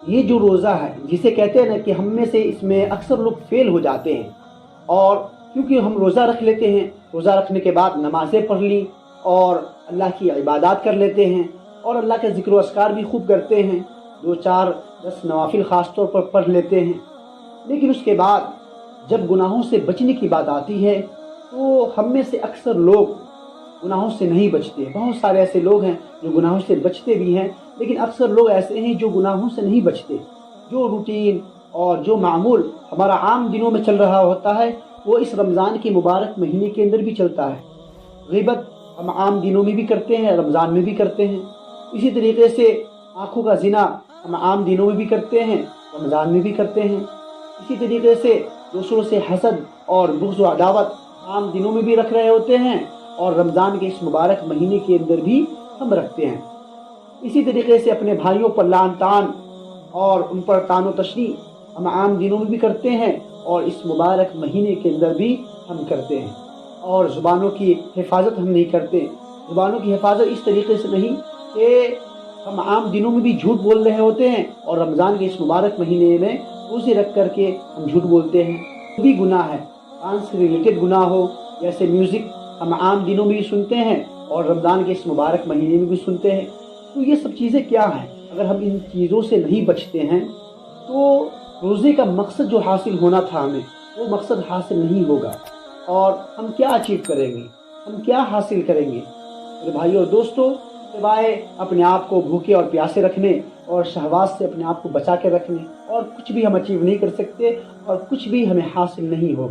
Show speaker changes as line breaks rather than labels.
یہ جو روزہ ہے جسے کہتے ہیں نا کہ ہم میں سے اس میں اکثر لوگ فیل ہو جاتے ہیں، اور کیونکہ ہم روزہ رکھ لیتے ہیں، روزہ رکھنے کے بعد نمازیں پڑھ لی اور اللہ کی عبادات کر لیتے ہیں اور اللہ کا ذکر و اذکار بھی خوب کرتے ہیں، دو چار دس نوافل خاص طور پر پڑھ لیتے ہیں، لیکن اس کے بعد جب گناہوں سے بچنے کی بات آتی ہے تو ہم میں سے اکثر لوگ گناہوں سے نہیں بچتے۔ بہت سارے ایسے لوگ ہیں جو گناہوں سے بچتے بھی ہیں، لیکن اکثر لوگ ایسے ہیں جو گناہوں سے نہیں بچتے۔ جو روٹین اور جو معمول ہمارا عام دنوں میں چل رہا ہوتا ہے وہ اس رمضان کے مبارک مہینے کے اندر بھی چلتا ہے۔ غیبت ہم عام دنوں میں بھی کرتے ہیں، رمضان میں بھی کرتے ہیں۔ اسی طریقے سے آنکھوں کا زنا ہم عام دنوں میں بھی کرتے ہیں، رمضان میں بھی کرتے ہیں۔ اسی طریقے سے دوسروں سے حسد اور بغض و عداوت عام دنوں میں بھی رکھ رہے ہوتے ہیں اور رمضان کے اس مبارک مہینے کے اندر بھی ہم رکھتے ہیں۔ اسی طریقے سے اپنے بھائیوں پر لعن طعن اور ان پر طعن و تشنیع ہم عام دنوں میں بھی کرتے ہیں اور اس مبارک مہینے کے اندر بھی ہم کرتے ہیں۔ اور زبانوں کی حفاظت ہم نہیں کرتے۔ زبانوں کی حفاظت اس طریقے سے نہیں کہ ہم عام دنوں میں بھی جھوٹ بول رہے ہوتے ہیں اور رمضان کے اس مبارک مہینے میں روزے رکھ کر کے ہم جھوٹ بولتے ہیں۔ وہ بھی گناہ ہے، کان سے ریلیٹڈ گناہ ہو، جیسے میوزک ہم عام دنوں میں بھی سنتے ہیں اور رمضان کے اس مبارک مہینے میں بھی سنتے ہیں۔ تو یہ سب چیزیں کیا ہیں؟ اگر ہم ان چیزوں سے نہیں بچتے ہیں تو روزے کا مقصد جو حاصل ہونا تھا ہمیں وہ مقصد حاصل نہیں ہوگا، اور ہم کیا اچیو کریں گے، ہم کیا حاصل کریں گے؟ میرے بھائیو اور دوستو، سوائے اپنے آپ کو بھوکے اور پیاسے رکھنے اور شہوات سے اپنے آپ کو بچا کے رکھنے اور کچھ بھی ہم اچیو نہیں کر سکتے اور کچھ بھی ہمیں حاصل نہیں ہوگا۔